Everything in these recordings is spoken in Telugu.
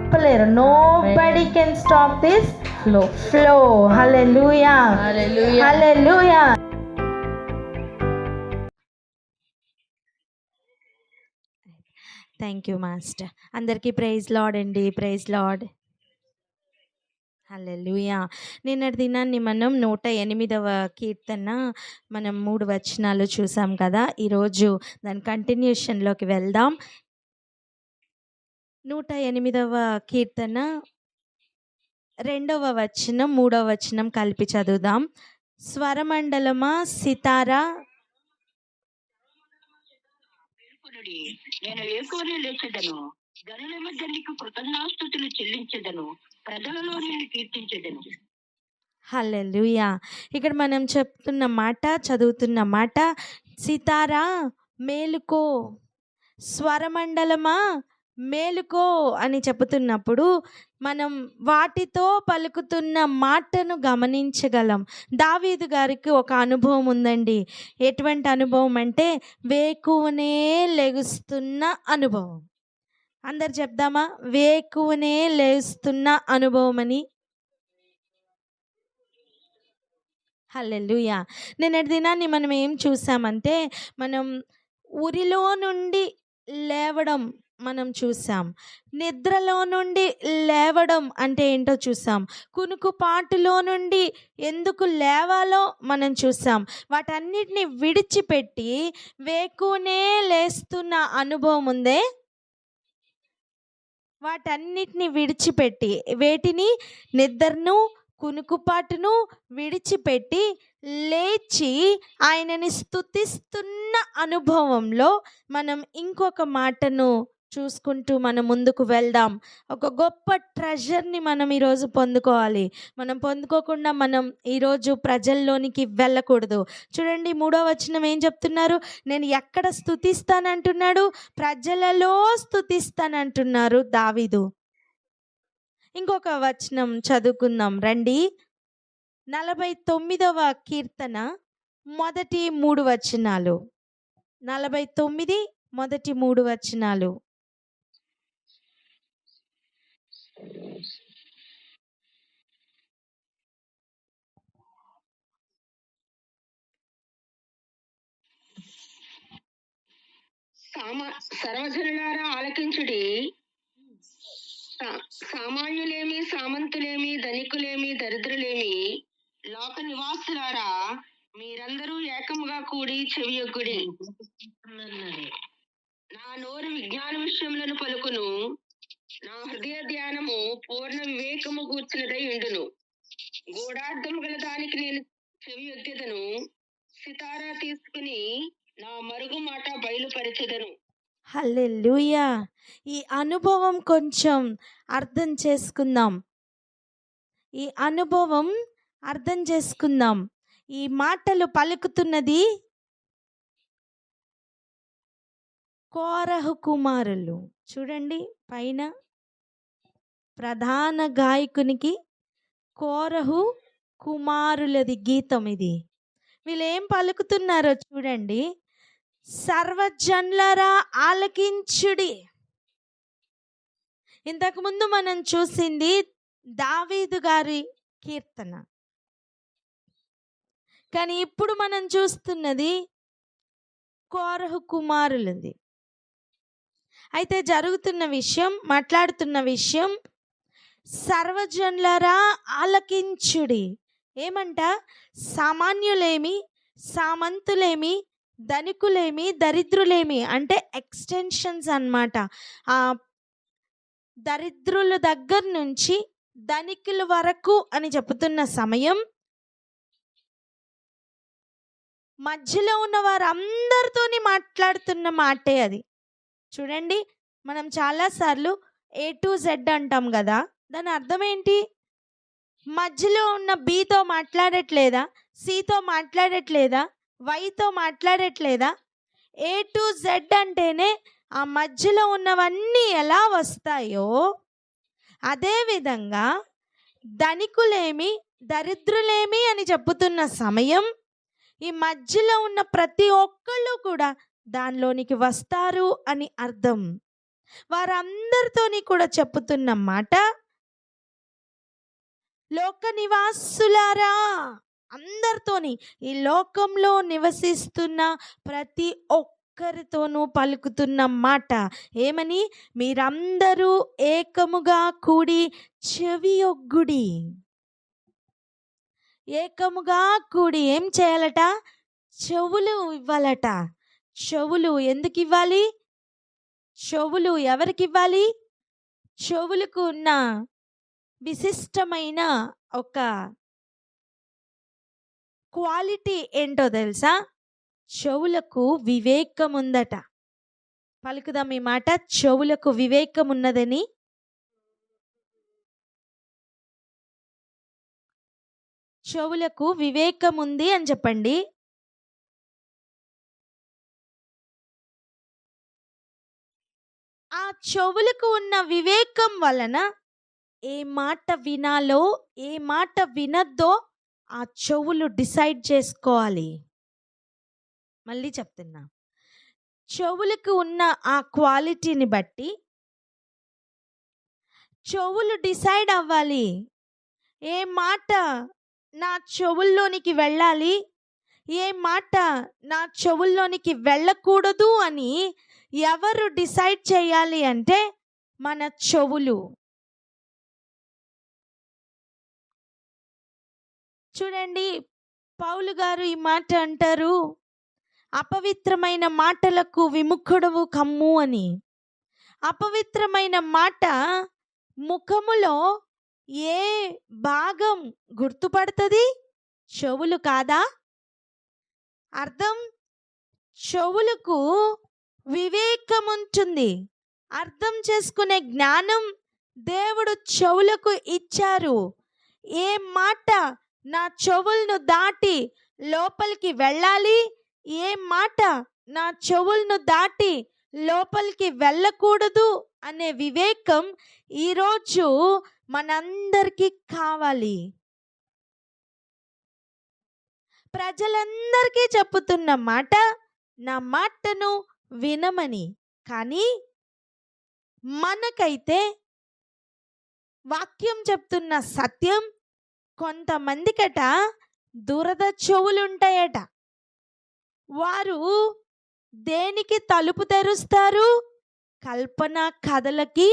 ఆపలేరు. Nobody can stop this flow. Hallelujah, hallelujah. Thank you master. అందరికీ ప్రైజ్ లార్డ్ అండి. Praise lord. హల్లెలూయా. నిన్నటి దినాన్ని మనం 108వ కీర్తన మనం 3 వచనాలు చూసాం కదా. ఈరోజు దాని కంటిన్యూషన్లోకి వెళ్దాం. 108వ కీర్తన 2వ వచనం 3వ వచనం కలిపి చదువుదాం. స్వరమండలమా సితారా, నేను ఏకోనే లేచెదను, గనుల మధ్య నీకు కృతజ్ఞాస్తుతులు చెల్లించెదను, ప్రజలలో నేను కీర్తించెదను. హల్లెలూయా. ఇక్కడ మనం చెప్తున్న మాట, చదువుతున్న మాట, సితారా మేలుకో, స్వరమండలమా మేలుకో అని చెబుతున్నప్పుడు మనం వాటితో పలుకుతున్న మాటను గమనించగలం. దావీదు గారికి ఒక అనుభవం ఉందండి. ఎటువంటి అనుభవం అంటే వేకువనే లెగుస్తున్న అనుభవం. అందరు చెప్దామా? వేకువనే లేస్తున్న అనుభవం అని. హల్లెలూయా. నిన్నటి దినాన్ని మనం ఏం చూసామంటే మనం ఉరిలో నుండి లేవడం మనం చూసాం. నిద్రలో నుండి లేవడం అంటే ఏంటో చూసాం. కునుకుపాటులో నుండి ఎందుకు లేవాలో మనం చూసాం. వాటన్నిటిని విడిచిపెట్టి వేకునే లేస్తున్న అనుభవం ఉందే. వాటన్నిటిని విడిచిపెట్టి, వేటిని? నిద్రను కునుకుపాటును విడిచిపెట్టి లేచి ఆయనని స్తుతిస్తున్న అనుభవంలో మనం ఇంకొక మాటను చూసుకుంటూ మనం ముందుకు వెళ్దాం. ఒక గొప్ప ట్రెజర్ని మనం ఈరోజు పొందుకోవాలి. మనం పొందుకోకుండా మనం ఈరోజు ప్రజల్లోనికి వెళ్ళకూడదు. చూడండి 3వ వచనం ఏం చెప్తున్నారు? నేను ఎక్కడ స్తుతిస్తానంటున్నాడు? ప్రజలలో స్తుతిస్తానంటున్నారు దావీదు. ఇంకొక వచనం చదువుకుందాం రండి. 49వ కీర్తన మొదటి 3 వచనాలు. 49 మొదటి 3 వచనాలు. సర్వజనులారా ఆలకించుడి, సామాన్యులేమి, సామంతులేమి, ధనికులేమి, దరిద్రులేమి, లోక నివాసులారా మీరందరూ ఏకముగా కూడి చెవియొగ్గుడి. నా నోరు విజ్ఞాన విషయములను పలుకును, నా హృదయ ధ్యానము పూర్ణ వివేకము గూర్చినదై ఉండును. గూఢార్థము గల దానికి నేను చెవియొగ్గెదను, సితారా తీసుకుని నా మరుగు మాట బయలుపరచెదను. హల్లెలూయా. ఈ అనుభవం కొంచెం అర్థం చేసుకుందాం. ఈ అనుభవం అర్థం చేసుకుందాం. ఈ మాటలు పలుకుతున్నది కోరహు కుమారులు. చూడండి పైన ప్రధాన గాయకునికి కోరహు కుమారులది గీతం ఇది. వీళ్ళు ఏం పలుకుతున్నారో చూడండి. సర్వజనులారా ఆలకించుడి. ఇంతకుముందు మనం చూసింది దావీదు గారి కీర్తన, కానీ ఇప్పుడు మనం చూస్తున్నది కోరహు కుమారులది. అయితే జరుగుతున్న విషయం, మాట్లాడుతున్న విషయం, సర్వజనులారా ఆలకించుడి. ఏమంట? సామాన్యులేమి, సామంతులేమి, ధనికులేమి, దరిద్రులేమి అంటే ఎక్స్టెన్షన్స్ అన్నమాట. ఆ దరిద్రుల దగ్గర నుంచి ధనికుల వరకు అని చెప్తున్న సమయం, మధ్యలో ఉన్న వారందరితోని మాట్లాడుతున్న మాటే అది. చూడండి, మనం చాలాసార్లు A to Z అంటాం కదా. దాని అర్థం ఏంటి? మధ్యలో ఉన్న Bతో మాట్లాడట్లేదా? Cతో మాట్లాడట్లేదా? Yతో మాట్లాడట్లేదా? A to Z అంటేనే ఆ మధ్యలో ఉన్నవన్నీ ఎలా వస్తాయో అదేవిధంగా ధనికులేమి, దరిద్రులేమి అని చెప్పుతున్న సమయం, ఈ మధ్యలో ఉన్న ప్రతి ఒక్కళ్ళు కూడా దానిలోనికి వస్తారు అని అర్థం. వారందరితోని కూడా చెప్పుతున్న మాట, లోక నివాసులారా, అందరితోని, ఈ లోకంలో నివసిస్తున్న ప్రతి ఒక్కరితోనూ పలుకుతున్న మాట ఏమని? మీరందరూ ఏకముగా కూడి చెవియొగ్గుడి. ఏకముగా కూడి ఏం చేయాలట? చెవులు ఇవ్వాలట. చెవులు ఎందుకు ఇవ్వాలి? చెవులు ఎవరికి ఇవ్వాలి? చెవులకు ఉన్న విశిష్టమైన ఒక క్వాలిటీ ఏంటో తెలుసా? చెవులకు వివేకం ఉందట. పలుకుదాం ఈ మాట, చెవులకు వివేకం ఉన్నదని. చెవులకు వివేకం ఉంది అని చెప్పండి. ఆ చెవులకు ఉన్న వివేకం వలన ఏ మాట వినాలో ఏ మాట వినద్దో ఆ చెవులు డిసైడ్ చేసుకోవాలి. మళ్ళీ చెప్తున్నా, చెవులకు ఉన్న ఆ క్వాలిటీని బట్టి చెవులు డిసైడ్ అవ్వాలి. ఏ మాట నా చెవుల్లోనికి వెళ్ళాలి, ఏ మాట నా చెవుల్లోనికి వెళ్ళకూడదు అని ఎవరు డిసైడ్ చేయాలి అంటే మన చెవులు. చూడండి, పౌలు గారు ఈ మాట అంటారు, అపవిత్రమైన మాటలకు విముఖుడవు కమ్ము అని. అపవిత్రమైన మాట ముఖములో ఏ భాగం గుర్తుపడుతుంది? చెవులు కాదా? అర్థం, చెవులకు వివేకం ఉంటుంది, అర్థం చేసుకునే జ్ఞానం దేవుడు చెవులకు ఇచ్చారు. ఏ మాట నా చెవులను దాటి లోపలికి వెళ్ళాలి, ఏ మాట నా చెవులను దాటి లోపలికి వెళ్ళకూడదు అనే వివేకం ఈరోజు మనందరికీ కావాలి. ప్రజలందరికీ చెప్పుతున్న మాట, నా మాటను వినమని. కానీ మనకైతే వాక్యం చెప్తున్న సత్యం, కొంతమందికట దురద చెవులుంటాయట. వారు దేనికి తలుపు తెరుస్తారు? కల్పన కథలకి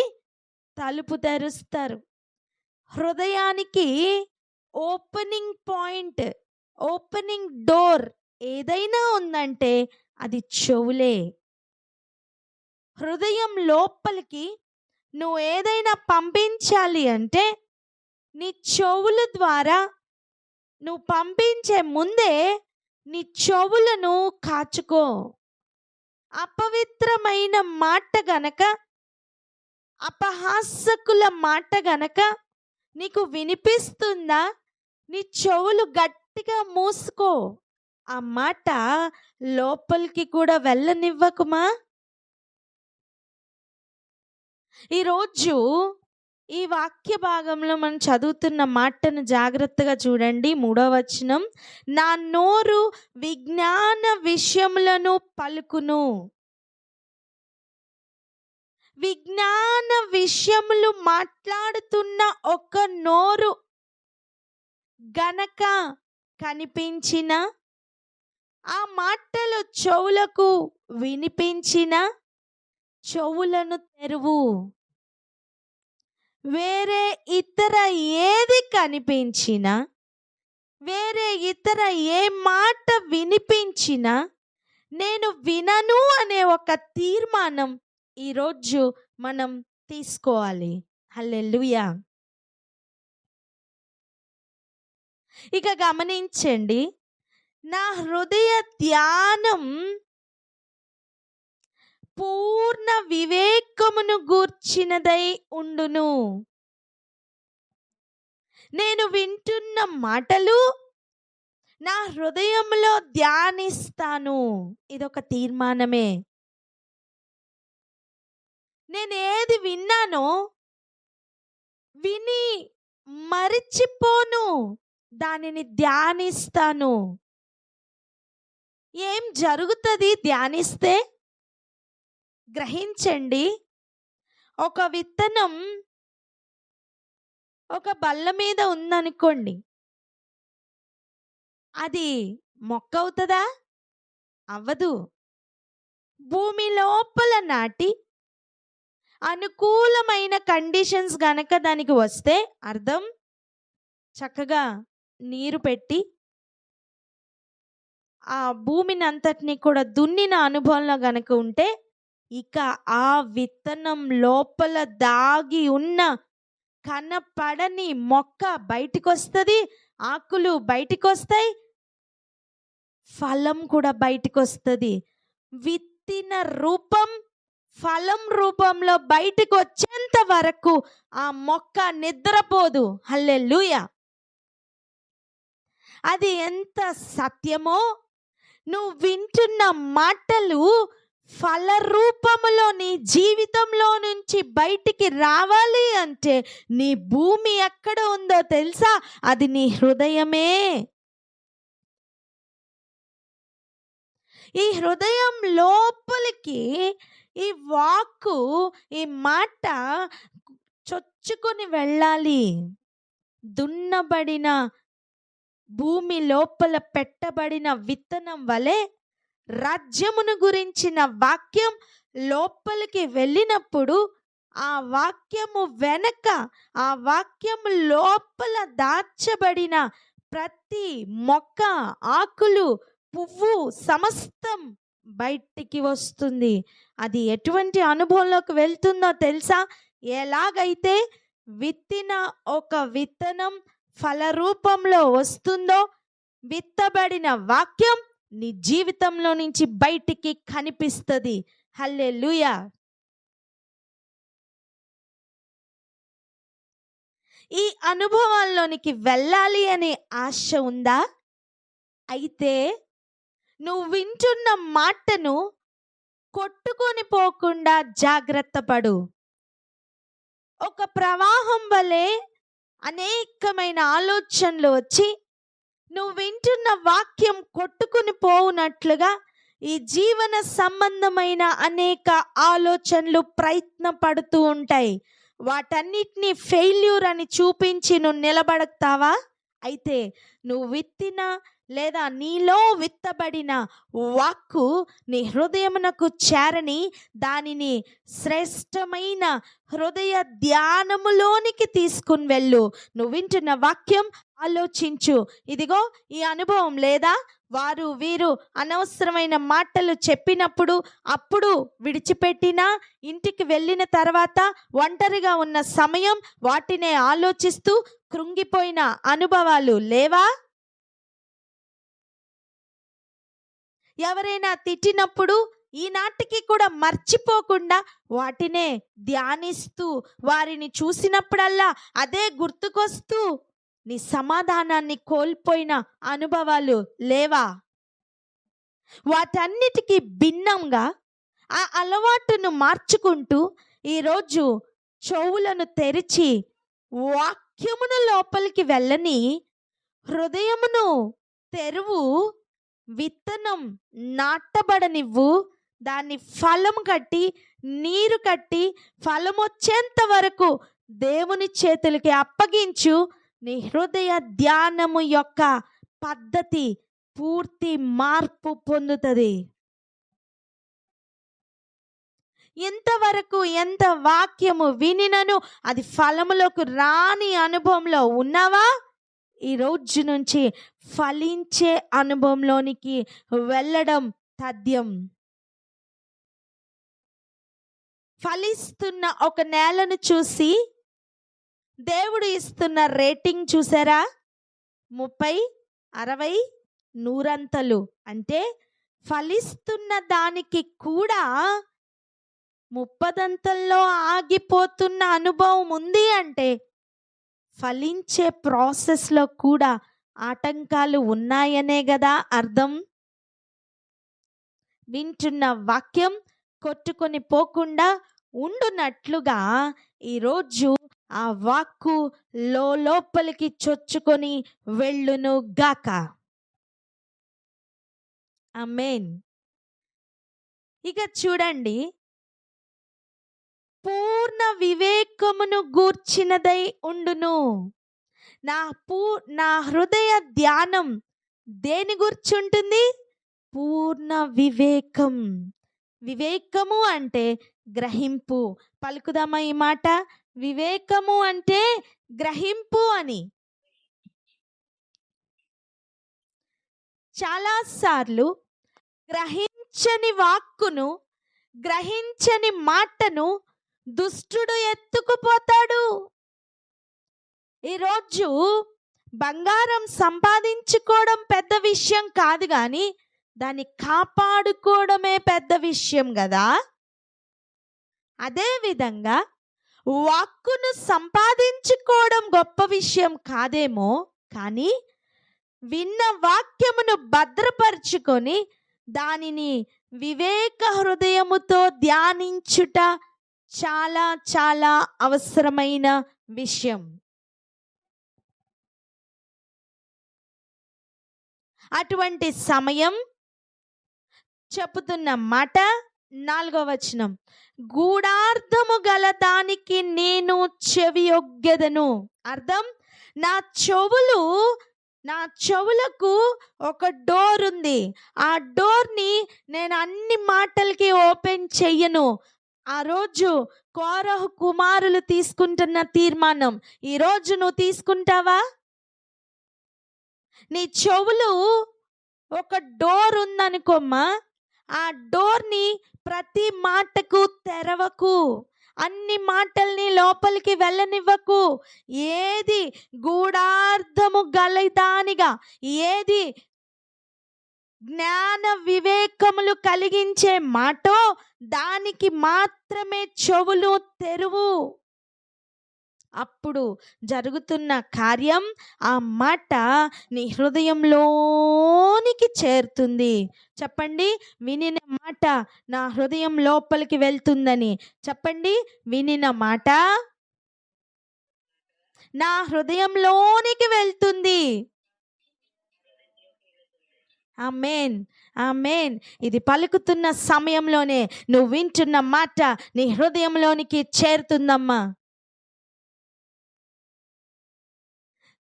తలుపు తెరుస్తారు. హృదయానికి ఓపెనింగ్ పాయింట్, ఓపెనింగ్ డోర్ ఏదైనా ఉందంటే అది చెవులే. హృదయం లోపలికి నువ్వు ఏదైనా పంపించాలి అంటే నీ చెవుల ద్వారా నువ్వు పంపించే ముందే నీ చెవులను కాచుకో. అపవిత్రమైన మాట గనక, అపహాసకుల మాట గనక నీకు వినిపిస్తుందా, నీ చెవులు గట్టిగా మూసుకో. ఆ మాట లోపలికి కూడా వెళ్ళనివ్వకుమా. ఈరోజు ఈ వాక్య భాగంలో మనం చదువుతున్న మాటను జాగ్రత్తగా చూడండి. 3వ వచనం, నా నోరు విజ్ఞాన విషయములను పలుకును. విజ్ఞాన విషయములు మాట్లాడుతున్న ఒక నోరు గనక కనిపించిన, ఆ మాటలు చెవులకు వినిపించిన, చెవులను తెరువు. వేరే ఇతర ఏది కనిపించినా, వేరే ఇతర ఏ మాట వినిపించినా నేను వినను అనే ఒక తీర్మానం ఈరోజు మనం తీసుకోవాలి. హల్లెలూయా. ఇక గమనించండి, నా హృదయ ధ్యానం పూర్ణ వివేకమును గూర్చినదై ఉండును. నేను వింటున్న మాటలు నా హృదయంలో ధ్యానిస్తాను. ఇదొక తీర్మానమే. నేను ఏది విన్నానో విని మరిచిపోను, దానిని ధ్యానిస్తాను. ఏం జరుగుతుంది ధ్యానిస్తే? గ్రహించండి, ఒక విత్తనం ఒక బల్ల మీద ఉందనుకోండి, అది మొక్క అవుతుందా? అవ్వదు. భూమి లోపల నాటి అనుకూలమైన కండిషన్స్ గనక దానికి వస్తే అర్థం, చక్కగా నీరు పెట్టి ఆ భూమిని అంతటిని కూడా దున్నిన అనుభవంలో గనక ఉంటే, ఇక ఆ విత్తనం లోపల దాగి ఉన్న కనపడని మొక్క బయటికి వస్తుంది, ఆకులు బయటికి వస్తాయి, ఫలం కూడా బయటికి వస్తుంది. విత్తిన రూపం ఫలం రూపంలో బయటికి వచ్చేంత వరకు ఆ మొక్క నిద్రపోదు. హల్లెలూయా. అది ఎంత సత్యమో, నువ్వు వింటున్న మాటలు ఫల రూపములో నీ జీవితంలో నుంచి బయటికి రావాలి అంటే నీ భూమి ఎక్కడ ఉందో తెలుసా? అది నీ హృదయమే. ఈ హృదయం లోపలికి ఈ వాక్కు, ఈ మాట చొచ్చుకొని వెళ్ళాలి. దున్నబడిన భూమి లోపల పెట్టబడిన విత్తనం వలె రాజ్యమును గురించిన వాక్యం లోపలికి వెళ్ళినప్పుడు ఆ వాక్యము వెనక, ఆ వాక్యము లోపల దాచబడిన ప్రతి మొక్క, ఆకులు, పువ్వు సమస్తం బయటికి వస్తుంది. అది ఎటువంటి అనుభవంలోకి వెళ్తుందో తెలుసా? ఎలాగైతే విత్తిన ఒక విత్తనం ఫల రూపంలో వస్తుందో, విత్తబడిన వాక్యం నీ జీవితంలో నుంచి బయటికి కనిపిస్తుంది. హల్లెలూయా. ఈ అనుభవాల్లోనికి వెళ్ళాలి అనే ఆశ ఉందా? అయితే నువ్వు వింటున్న మాటను కొట్టుకొని పోకుండా జాగ్రత్త పడు. ఒక ప్రవాహం వలె అనేకమైన ఆలోచనలు వచ్చి నువ్వు వింటున్న వాక్యం కొట్టుకుని పోవునట్లుగా ఈ జీవన సంబంధమైన అనేక ఆలోచనలు ప్రయత్నపడుతూ ఉంటాయి. వాటన్నిటినీ ఫెయిల్యూర్ అని చూపించి నువ్వు నిలబడతావా? అయితే నువ్వు విత్తిన లేదా నీలో విత్తబడిన వాక్కు నీ హృదయమునకు చేరని దానిని శ్రేష్టమైన హృదయ ధ్యానములోనికి తీసుకుని వెళ్ళు. నువ్వు వింటున్న వాక్యం ఆలోచించు. ఇదిగో ఈ అనుభవం లేదా, వారు వీరు అనవసరమైన మాటలు చెప్పినప్పుడు అప్పుడు విడిచిపెట్టినా, ఇంటికి వెళ్ళిన తర్వాత ఒంటరిగా ఉన్న సమయం వాటినే ఆలోచిస్తూ కృంగిపోయిన అనుభవాలు లేవా? ఎవరైనా తిట్టినప్పుడు ఈనాటికి కూడా మర్చిపోకుండా వాటినే ధ్యానిస్తూ, వారిని చూసినప్పుడల్లా అదే గుర్తుకొస్తూ నీ సమాధానాన్ని కోల్పోయిన అనుభవాలు లేవా? వాటన్నిటికీ భిన్నంగా ఆ అలవాటును మార్చుకుంటూ ఈరోజు చెవులను తెరిచి వాక్యమును లోపలికి వెళ్ళని హృదయమును తెరువు. విత్తనం నాటబడనివ్వు. దాన్ని ఫలం కట్టి, నీరు కట్టి, ఫలం వచ్చేంత వరకు దేవుని చేతులకి అప్పగించు. నీ హృదయ ధ్యానము యొక్క పద్ధతి పూర్తి మార్పు పొందుతుంది. ఇంతవరకు ఎంత వాక్యము వినినను అది ఫలములోకి రాని అనుభవంలో ఉన్నావా? ఈ రోజు నుంచి ఫలించే అనుభవంలోనికి వెళ్ళడం తథ్యం. ఫలిస్తున్న ఒక నేలను చూసి దేవుడు ఇస్తున్న రేటింగ్ చూసారా? 30, 60, 100 అంటే ఫలిస్తున్న దానికి కూడా 30 ఆగిపోతున్న అనుభవం ఉంది అంటే ఫలించే ప్రాసెస్లో కూడా ఆటంకాలు ఉన్నాయనే కదా అర్థం. వింటున్న వాక్యం కొట్టుకొని పోకుండా ఉండునట్లుగా ఈరోజు ఆ వాక్కు లోపలికి చొచ్చుకొని వెళ్ళును గాక. ఆమేన్. ఇక చూడండి, పూర్ణ వివేకమును గూర్చినదై ఉండును. నా హృదయ ధ్యానం దేని గురించి ఉంటుంది? పూర్ణ వివేకం. వివేకము అంటే గ్రహింపు. పలుకుదామా ఈ మాట? వివేకము అంటే గ్రహింపు అని. చాలాసార్లు గ్రహించని వాక్కును, గ్రహించని మాటను దుష్టుడు ఎత్తుకుపోతాడు. ఈరోజు బంగారం సంపాదించుకోవడం పెద్ద విషయం కాదు, కానీ దాన్ని కాపాడుకోవడమే పెద్ద విషయం కదా. అదేవిధంగా వాక్కును సంపాదించుకోవడం గొప్ప విషయం కాదేమో, కానీ విన్న వాక్యమును భద్రపరుచుకొని దానిని వివేక హృదయముతో ధ్యానించుట చాలా చాలా అవసరమైన విషయం. అటువంటి సమయం చెప్పుతున్న మాట 4వ వచనం, గూఢార్థము గల దానికి నేను చెవియొగ్గెదను. అర్థం, నా చెవులకు ఒక డోర్ ఉంది. ఆ డోర్ని నేను అన్ని మాటలకి ఓపెన్ చెయ్యను. ఆ రోజు కోరహు కుమారులు తీసుకుంటున్న తీర్మానం ఈరోజు నువ్వు తీసుకుంటావా? నీ చెవులు ఒక డోర్ ఉందనుకోమ్మా, ఆ డోర్ని ప్రతి మాటకు తెరవకు. అన్ని మాటల్ని లోపలికి వెళ్ళనివ్వకు. ఏది గూఢార్థము గలదానిగా, ఏది జ్ఞాన వివేకములు కలిగించే మాటో దానికి మాత్రమే చెవులు తెరువు. అప్పుడు జరుగుతున్న కార్యం, ఆ మాట నీ హృదయంలోనికి చేరుతుంది. చెప్పండి, వినిన మాట నా హృదయం లోపలికి వెళ్తుందని. చెప్పండి, వినిన మాట నా హృదయంలోనికి వెళ్తుంది. ఆమేన్, ఆమేన్. ఇది పలుకుతున్న సమయంలోనే నువ్వు వింటున్న మాట నీ హృదయంలోనికి చేరుతుందమ్మా.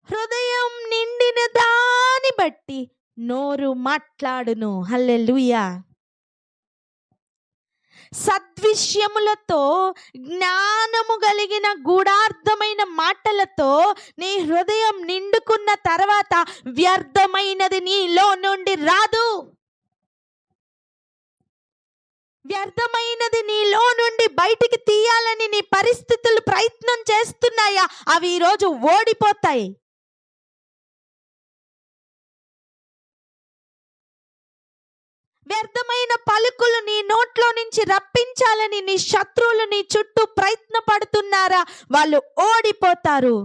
హృదయం నిండిన దాని బట్టి నోరు మాట్లాడును. హల్లెలూయా. సద్విషయములతో, జ్ఞానము కలిగిన గూఢార్థమైన మాటలతో నీ హృదయం నిండుకున్న తర్వాత వ్యర్థమైనది నీలో నుండి రాదు. వ్యర్థమైనది నీలో నుండి బయటికి తీయాలని నీ పరిస్థితులు ప్రయత్నం చేస్తున్నాయా? అవి ఈరోజు ఓడిపోతాయి. వ్యర్థమైన పలుకులు నీ నోట్లో నుంచి రప్పించాలని నీ శత్రువులు నీ చుట్టూ ప్రయత్న పడుతున్నారా? వాళ్ళు ఓడిపోతారు.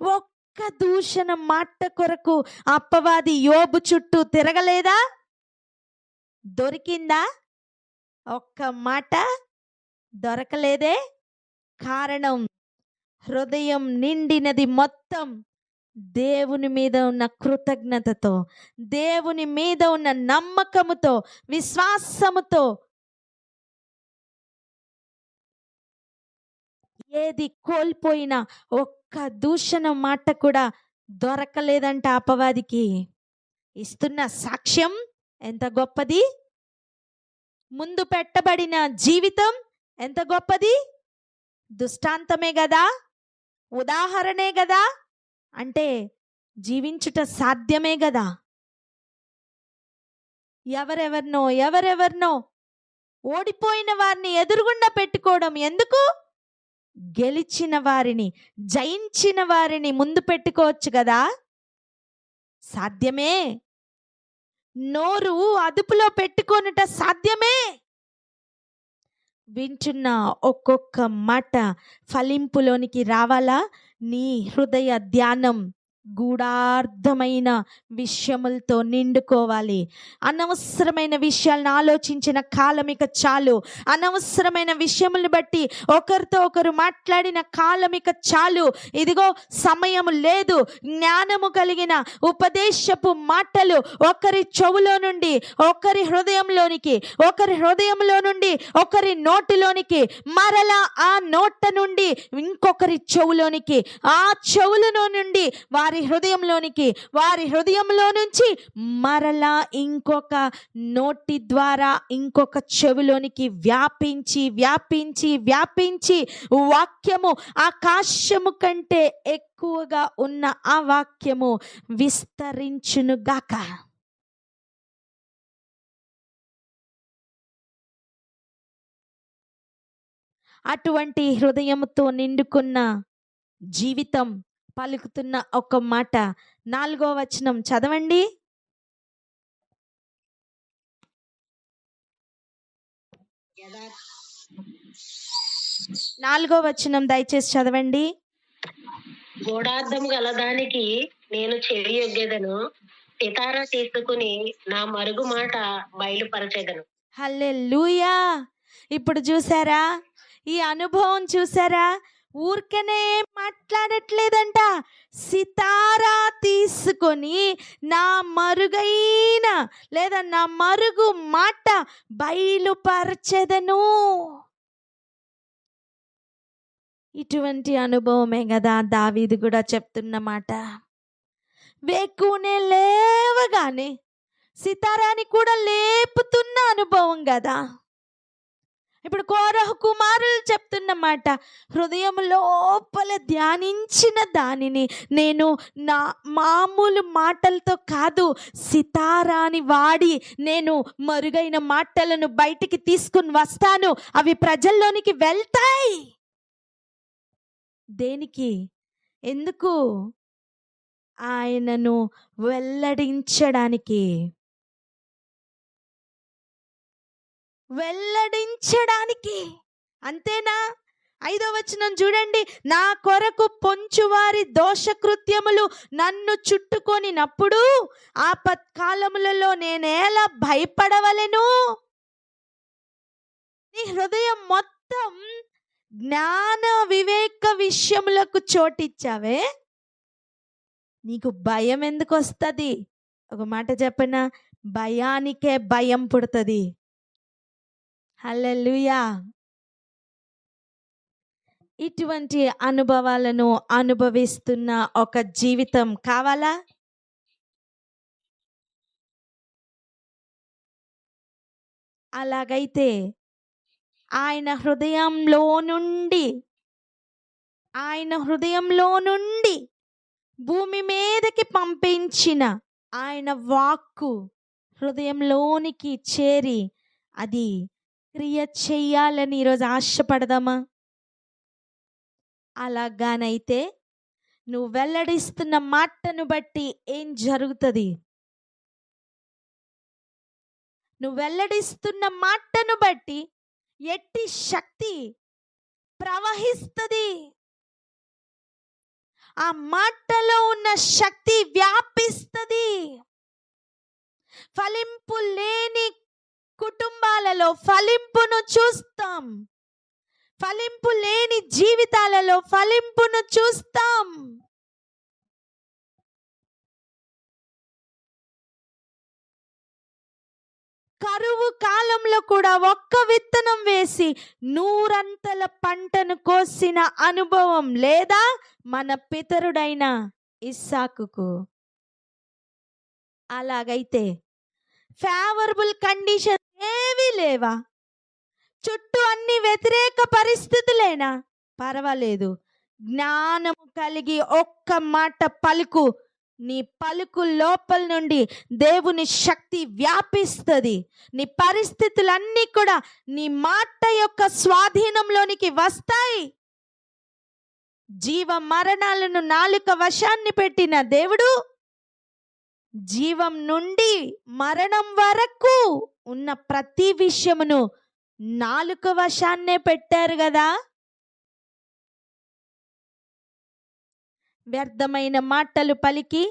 ఒక్క దూషణ మాట కొరకు అపవాది యోబు చుట్టూ తిరగలేదా? దొరికిందా? ఒక్క మాట దొరకలేదే. కారణం, హృదయం నిండినది మొత్తం దేవుని మీద ఉన్న కృతజ్ఞతతో, దేవుని మీద ఉన్న నమ్మకముతో, విశ్వాసముతో. ఏది కోల్పోయినా ఒక్క దూషణ మాట కూడా దొరకలేదంట అపవాదికి. ఇస్తున్న సాక్ష్యం ఎంత గొప్పది! ముందు పెట్టబడిన జీవితం ఎంత గొప్పది! దృష్టాంతమే కదా, ఉదాహరణే కదా. అంటే జీవించుట సాధ్యమే కదా. ఎవరెవరినో ఓడిపోయిన వారిని ఎదురుగుండా పెట్టుకోవడం ఎందుకు? గెలిచిన వారిని, జయించిన వారిని ముందు పెట్టుకోవచ్చు కదా. సాధ్యమే. నోరు అదుపులో పెట్టుకొనుట సాధ్యమే. వింటున్న ఒక్కొక్క మాట ఫలింపులోనికి రావాలా? నీ హృదయ ధ్యానం గూఢార్థమైన విషయములతో నిండుకోవాలి. అనవసరమైన విషయాలను ఆలోచించిన కాలం ఇక చాలు. అనవసరమైన విషయములను బట్టి ఒకరితో ఒకరు మాట్లాడిన కాలం ఇక చాలు. ఇదిగో సమయము లేదు. జ్ఞానము కలిగిన ఉపదేశపు మాటలు ఒకరి చెవులో నుండి ఒకరి హృదయంలోనికి, ఒకరి హృదయంలో నుండి ఒకరి నోటిలోనికి, మరలా ఆ నోట నుండి ఇంకొకరి చెవులోనికి, ఆ చెవులలో నుండి వారి హృదయంలోనికి, వారి హృదయంలో నుంచి మరలా ఇంకొక నోటి ద్వారా ఇంకొక చెవిలోనికి వ్యాపించి వ్యాపించి వ్యాపించి వాక్యము ఆకాశము కంటే ఎక్కువగా ఉన్న ఆ వాక్యము విస్తరించునుగాక. అటువంటి హృదయముతో నిండుకున్న జీవితం పలుకుతున్న ఒక మాట 4వ వచనం చదవండి. 4వ వచనం దయచేసి చదవండి. గూఢార్థం గలదానికి నేను చెవి యొగ్గెదను, సితార తీసుకుని నా మరుగు మాట బయలుపరచెదను. హల్లెలూయా. ఇప్పుడు చూసారా, ఈ అనుభవం చూసారా? ఊరికనే మాట్లాడట్లేదంట. సితారా తీసుకొని నా మరుగైన లేదా నా మరుగు మాట బయలుపరచెదను. ఇటువంటి అనుభవమే కదా దావీదు కూడా చెప్తున్న మాట. వేకునే లేవగానే సితారాని కూడా లేపుతున్న అనుభవం కదా. ఇప్పుడు కోరహు కుమారులు చెప్తున్న మాట, హృదయం లోపల ధ్యానించిన దానిని నేను నా మామూలు మాటలతో కాదు, సితారాని వాడి నేను మరుగైన మాటలను బయటికి తీసుకుని వస్తాను. అవి ప్రజల్లోనికి వెళ్తాయి. దేనికి? ఎందుకు? ఆయనను వెల్లడించడానికి. అంతేనా? 5వ వచనం చూడండి. నా కొరకు పొంచువారి దోషకృత్యములు నన్ను చుట్టుకొనినప్పుడు ఆపత్కాలములలో నేనేలా భయపడవలెను? నీ హృదయం మొత్తం జ్ఞాన వివేక విషయములకు చోటిచ్చావే, నీకు భయం ఎందుకు వస్తుంది? ఒక మాట చెప్పనా, భయానికే భయం పుడుతుంది. హల్లెలూయా. ఇటువంటి అనుభవాలను అనుభవిస్తున్న ఒక జీవితం కావాలా? అలాగైతే ఆయన హృదయంలో నుండి భూమి మీదకి పంపించిన ఆయన వాక్కు హృదయంలోనికి చేరి అది క్రియ చెయ్యాలని ఈరోజు ఆశపడదామా? అలాగానైతే నువ్వు వెల్లడిస్తున్న మాటను బట్టి ఏం జరుగుతుంది? నువ్వు వెల్లడిస్తున్న మాటను బట్టి ఎట్టి శక్తి ప్రవహిస్తుంది. ఆ మాటలో ఉన్న శక్తి వ్యాపిస్తుంది. ఫలింపు లేని కుటుంబాలలో ఫలింపును చూస్తాం. ఫలింపు లేని జీవితాలలో ఫలింపును చూస్తాం. కరువు కాలంలో కూడా ఒక్క విత్తనం వేసి 100 పంటను కోసిన అనుభవం లేదా మన పితరుడైన ఇస్సాకుకు? అలాగైతే ఫేవరబుల్ కండిషన్ ఏవీ లేవా? చుట్టూ అన్ని వ్యతిరేక పరిస్థితులేనా? పర్వాలేదు, జ్ఞానము కలిగి ఒక్క మాట పలుకు. నీ పలుకు లోపల నుండి దేవుని శక్తి వ్యాపిస్తుంది. నీ పరిస్థితులన్నీ కూడా నీ మాట యొక్క స్వాధీనంలోనికి వస్తాయి. జీవ మరణాలను నాలుక వశాన్ని పెట్టిన దేవుడు జీవం నుండి మరణం వరకు ఉన్న ప్రతి విషయమును నాలుక వశాన్నే పెట్టారు కదా. వ్యర్థమైన మాటలు పలికి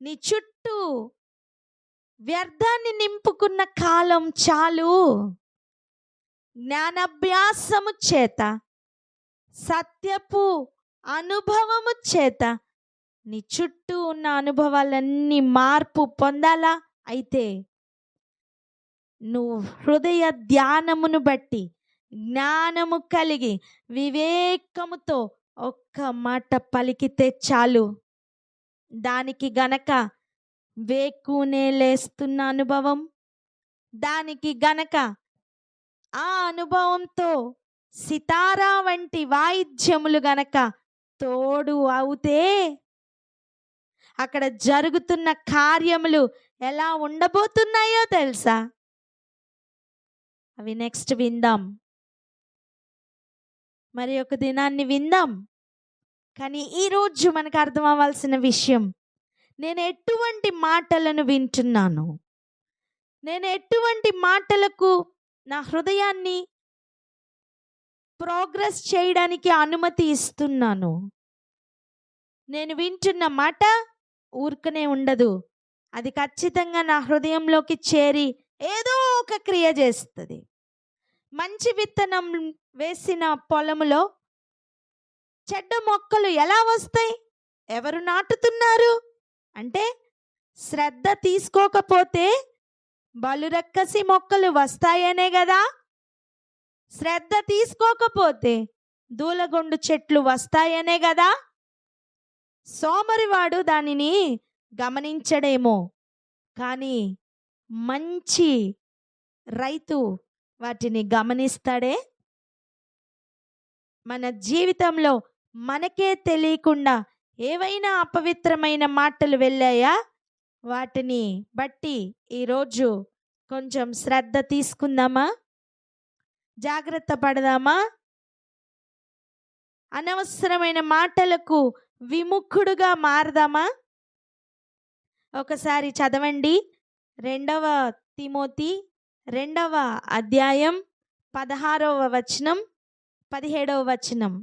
నీ చుట్టూ వ్యర్థాన్ని నింపుకున్న కాలం చాలు. జ్ఞానాభ్యాసము చేత, సత్యపు అనుభవము చేత నీ చుట్టూ ఉన్న అనుభవాలన్నీ మార్పు పొందాలా? అయితే నువ్వు హృదయ ధ్యానమును బట్టి జ్ఞానము కలిగి వివేకముతో ఒక్క మాట పలికితే చాలు. దానికి గనక వేకునే లేస్తున్న అనుభవం, దానికి గనక ఆ అనుభవంతో సితారా వంటి వాయిద్యములు గనక తోడు అవుతే అక్కడ జరుగుతున్న కార్యములు ఎలా ఉండబోతున్నాయో తెలుసా? అవి నెక్స్ట్ విందాం, మరి ఒక దినాన్ని విందాం. కానీ ఈరోజు మనకు అర్థం అవ్వాల్సిన విషయం, నేను ఎటువంటి మాటలను వింటున్నాను, నేను ఎటువంటి మాటలకు నా హృదయాన్ని ప్రోగ్రెస్ చేయడానికి అనుమతి ఇస్తున్నాను. నేను వింటున్న మాట ఊరికనే ఉండదు, అది ఖచ్చితంగా నా హృదయంలోకి చేరి ఏదో ఒక క్రియ చేస్తుంది. మంచి విత్తనం వేసిన పొలములో చెడ్డ మొక్కలు ఎలా వస్తాయి? ఎవరు నాటుతున్నారు అంటే శ్రద్ధ తీసుకోకపోతే బలురక్కసి మొక్కలు వస్తాయనే కదా. శ్రద్ధ తీసుకోకపోతే దూలగొండు చెట్లు వస్తాయనే కదా. సోమరివాడు దానిని గమనించడేమో, కానీ మంచి రైతు వాటిని గమనిస్తాడే. మన జీవితంలో మనకే తెలియకుండా ఏవైనా అపవిత్రమైన మాటలు వెళ్ళాయా? వాటిని బట్టి ఈరోజు కొంచెం శ్రద్ధ తీసుకుందామా? జాగ్రత్త పడదామా? అనవసరమైన మాటలకు విముఖుడుగా మారదామా? ఒకసారి చదవండి 2వ తిమోతి 2వ అధ్యాయం 16వ వచనం 17వ వచనం.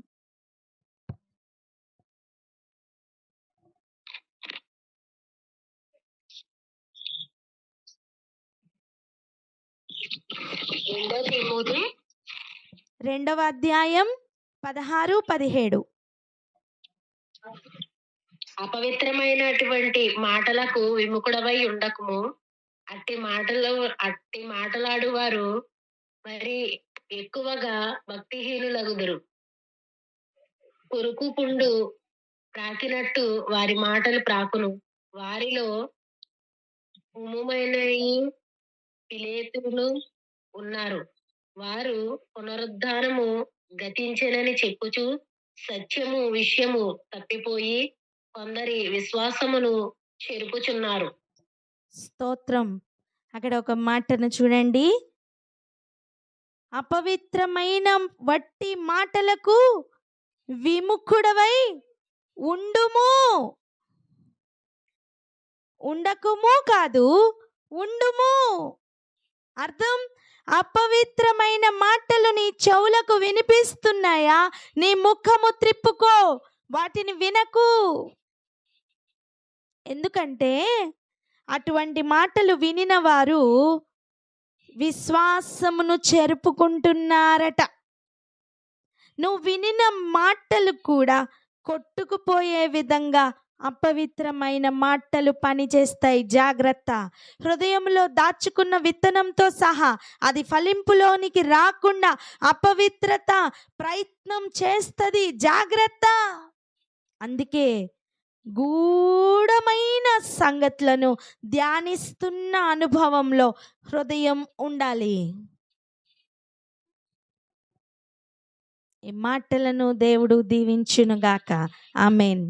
తిమోతి 2వ అధ్యాయం 16, 17. అపవిత్రమైనటువంటి మాటలకు విముఖుడవై ఉండకము. అట్టి మాటలాడువారు మరి ఎక్కువగా భక్తిహీనులగుదురు. పురుకు పుండు ప్రాకినట్టు వారి మాటలు ప్రాకును. వారిలో ఉముమైన పిలేతులు ఉన్నారు. వారు పునరుద్ధానము గతించెనని చెప్పుచు సత్యము విషయము తప్పిపోయి కొందరి విశ్వాసమును చెరుపుచున్నారు. స్తోత్రం. అక్కడ ఒక మాటను చూడండి, అపవిత్రమైన వట్టి మాటలకు విముఖుడవై ఉండుము. ఉండకుము కాదు, ఉండుము. అర్థం, అపవిత్రమైన మాటలు నీ చెవులకు వినిపిస్తున్నాయా? నీ ముఖము త్రిప్పుకో, వాటిని వినకు. ఎందుకంటే అటువంటి మాటలు వినిన వారు విశ్వాసమును చెరుపుకుంటున్నారట. నువ్వు వినిన మాటలు కూడా కొట్టుకుపోయే విధంగా అపవిత్రమైన మాటలు పనిచేస్తాయి. జాగ్రత్త. హృదయంలో దాచుకున్న విత్తనంతో సహా అది ఫలింపులోనికి రాకుండా అపవిత్రత ప్రయత్నం చేస్తుంది. జాగ్రత్త. అందుకే గూఢమైన సంగతులను ధ్యానిస్తున్న అనుభవంలో హృదయం ఉండాలి. ఈ మాటలను దేవుడు దీవించునుగాక. ఆమేన్.